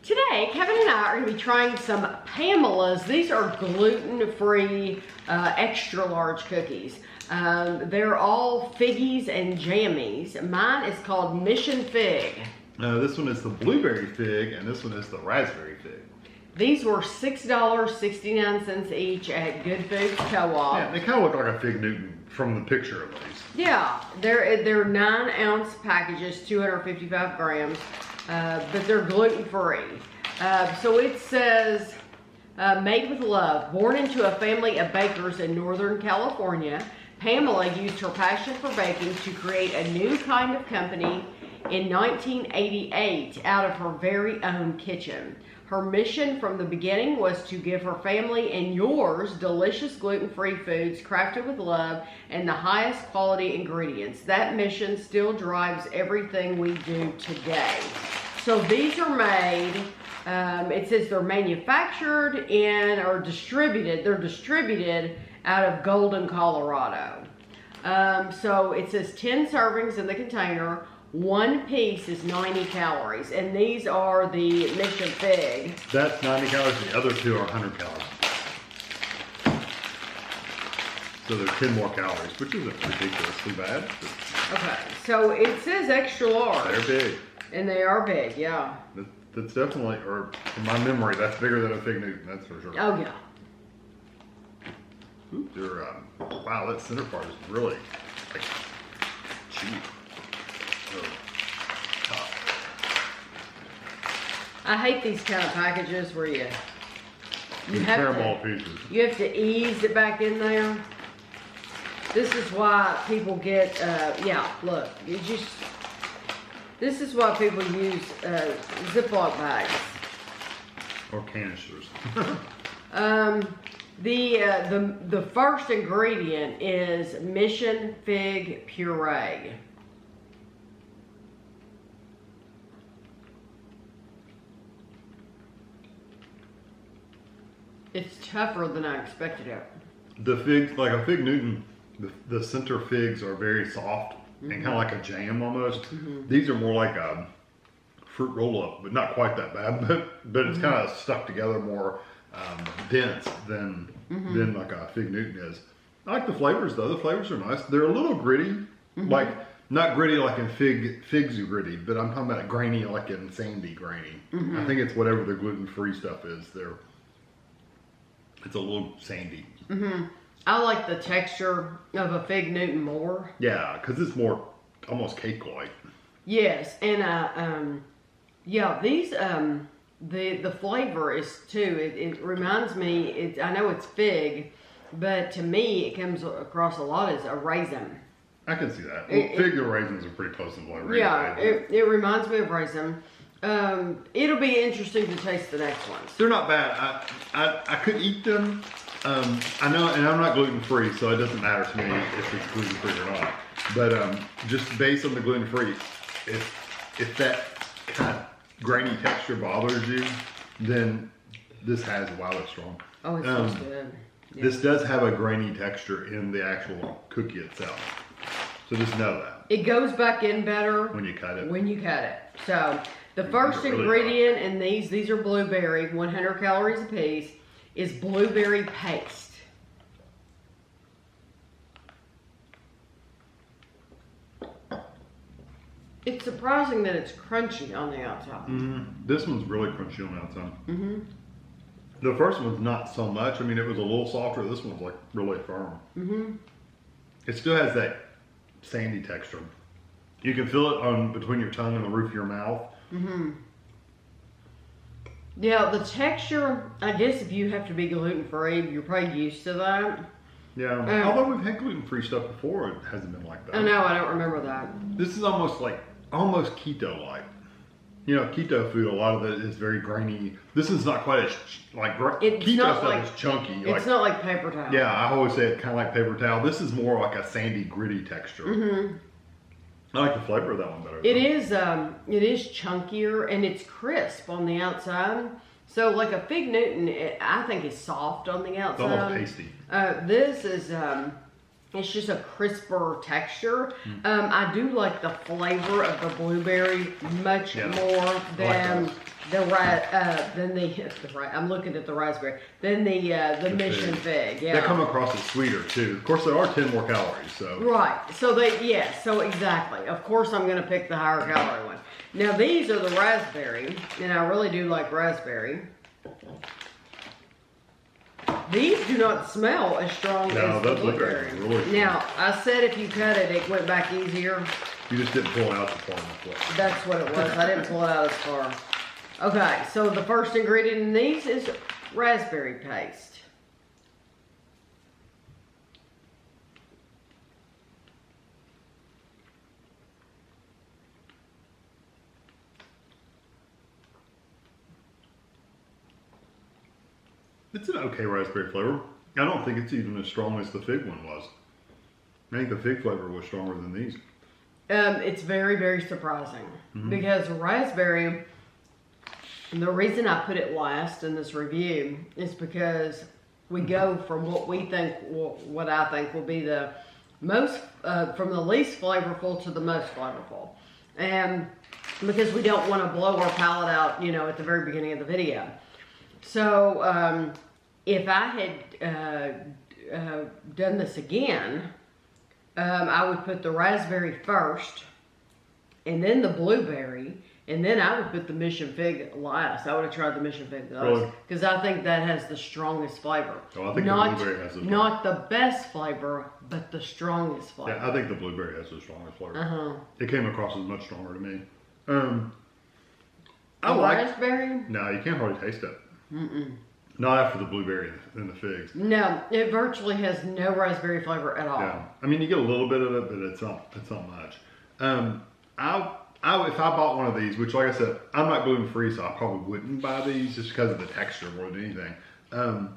Today, Kevin and I are going to be trying some Pamelas. These are gluten-free, extra large cookies. They're all Figgies and Jammies. Mine is called Mission Fig. This one is the blueberry fig, and this one is the raspberry fig. These were $6.69 each at Good Foods Co-op. Yeah, they kind of look like a Fig Newton from the picture at least. Yeah, they're 9-ounce packages, 255 grams. But they're gluten-free. So it says, made with love, born into a family of bakers in Northern California, Pamela used her passion for baking to create a new kind of company in 1988 out of her very own kitchen. Her mission from the beginning was to give her family and yours delicious gluten-free foods crafted with love and the highest quality ingredients. That mission still drives everything we do today. So these are made, it says they're manufactured in or distributed. They're distributed out of Golden, Colorado. So it says 10 servings in the container. One piece is 90 calories, and these are the Mission Fig. That's 90 calories, the other two are 100 calories. So there's 10 more calories, which isn't ridiculously bad. Okay, so it says extra large. They're big. And they are big, yeah. That's definitely, or from my memory, that's bigger than a Fig Newton, that's for sure. Oh, yeah. Ooh, they're, wow, that center part is really, like, cheap. I hate these kind of packages where you have to, pieces. You have to ease it back in there. This is why people get, yeah, look, this is why people use Ziploc bags. Or canisters. The first ingredient is Mission Fig Puree. It's tougher than I expected it. The figs, like a Fig Newton, the center figs are very soft and kind of like a jam almost. These are more like a fruit roll-up, but not quite that bad. But it's kind of stuck together, more dense than like a Fig Newton is. I like the flavors though. The flavors are nice. They're a little gritty, like not gritty like in figs are gritty, but I'm talking about grainy like in sandy grainy. I think it's whatever the gluten-free stuff is. It's a little sandy. I like the texture of a Fig Newton more. Yeah, because it's more almost cake-like. Yes, and yeah, these the flavor is too. It reminds me. I know it's fig, but to me it comes across a lot as a raisin. I can see that. Well, fig and raisins are pretty close in flavor. Yeah, it reminds me of raisin. It'll be interesting to taste the next ones. They're not bad. I could eat them. I know, and I'm not gluten-free, so it doesn't matter to me if it's gluten-free or not. But just based on the gluten-free, if that kind of grainy texture bothers you, then this has, wow, that's strong. Oh, it smells good. Yeah. This does have a grainy texture in the actual cookie itself. So just know that. It goes back in better when you cut it. When you cut it. So the first ingredient in these are blueberry, 100 calories a piece, is blueberry paste. It's surprising that it's crunchy on the outside. This one's really crunchy on the outside. The first one's not so much. I mean, it was a little softer. This one's like really firm. It still has that sandy texture. You can feel it on between your tongue and the roof of your mouth. Yeah, the texture, I guess if you have to be gluten-free, you're probably used to that. Yeah, although we've had gluten-free stuff before, it hasn't been like that. I know, I don't remember that. This is almost keto-like. You know, keto food, a lot of it is very grainy. This is not quite as, keto stuff is chunky. It's not like paper towel. Yeah, I always say it's kind of like paper towel. This is more like a sandy, gritty texture. I like the flavor of that one better. It is chunkier and it's crisp on the outside. So like a Fig Newton, I think is soft on the outside. It's almost pasty. This is, it's just a crisper texture. I do like the flavor of the blueberry much more than I'm looking at the raspberry. Then the mission fig. Yeah. They come across as sweeter too. Of course, there are 10 more calories. So. Right. So so exactly. Of course, I'm going to pick the higher calorie one. Now these are the raspberry, and I really do like raspberry. These do not smell as strong as the blueberry. Really now, I said if you cut it, it went back easier. You just didn't pull it out the far. That's what it was. I didn't pull it out as far. Okay, so the first ingredient in these is raspberry paste. It's an okay raspberry flavor. I don't think it's even as strong as the fig one was. I think the fig flavor was stronger than these. It's very, very surprising because raspberry, the reason I put it last in this review is because we go from what I think will be the most, from the least flavorful to the most flavorful. And because we don't want to blow our palate out, at the very beginning of the video. So, if I had done this again, I would put the raspberry first, and then the blueberry, and then I would put the mission fig last. I would have tried the mission fig last because I think that has the strongest flavor. Oh, I think the blueberry has not the best flavor, but the strongest flavor. Yeah, I think the blueberry has the strongest flavor. It came across as much stronger to me. Raspberry? No, you can't hardly taste it. Not after the blueberry and the figs. No, it virtually has no raspberry flavor at all. Yeah, I mean you get a little bit of it, but it's not much. If I bought one of these, which like I said, I'm not gluten free, so I probably wouldn't buy these just because of the texture more than anything. I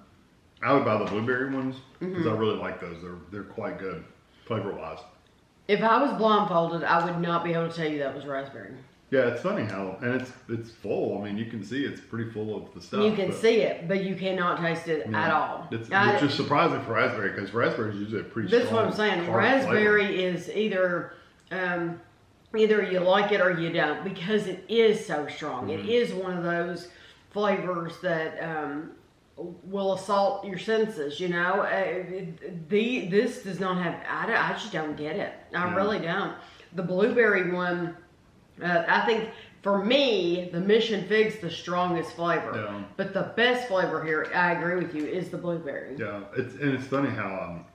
would buy the blueberry ones because I really like those. They're quite good flavor wise. If I was blindfolded, I would not be able to tell you that was raspberry. Yeah, it's funny how, and it's full. I mean, you can see it's pretty full of the stuff. You can see it, but you cannot taste it at all. Which is surprising for raspberry because raspberry is usually a pretty strong. That's what I'm saying. Raspberry is either you like it or you don't because it is so strong. It is one of those flavors that will assault your senses. This does not have. I just don't get it. I really don't. The blueberry one. I think for me, the mission fig's the strongest flavor. Yeah. But the best flavor here, I agree with you, is the blueberry. Yeah, it's funny how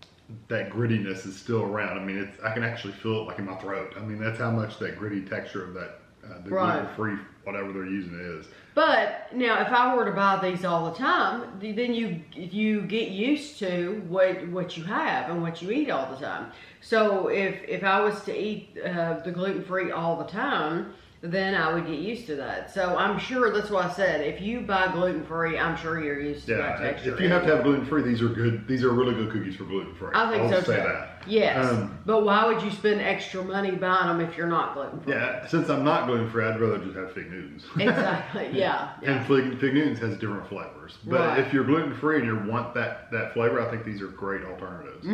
that grittiness is still around. I mean, I can actually feel it like in my throat. I mean, that's how much that gritty texture of that the gluten-free whatever they're using is. But now, if I were to buy these all the time, then you get used to what you have and what you eat all the time. So if I was to eat the gluten-free all the time, then I would get used to that. So I'm sure that's why I said if you buy gluten-free, I'm sure you're used to that texture. If you have to have gluten-free, these are good. These are really good cookies for gluten-free. I think so too. Say that. Yes, but why would you spend extra money buying them if you're not gluten-free? Yeah, since I'm not gluten-free, I'd rather just have Fig Newtons. Exactly. Yeah. And Fig Newtons has different flavors. But if you're gluten-free and you want that flavor, I think these are great alternatives.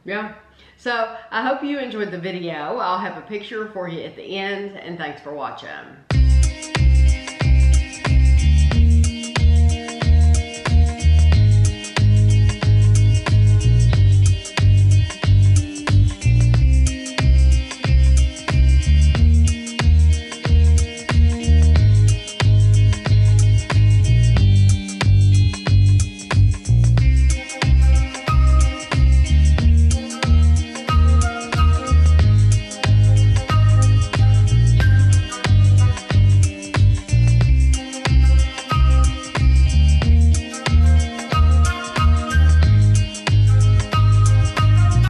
Yeah. So I hope you enjoyed the video. I'll have a picture for you at the end, and thanks for watching.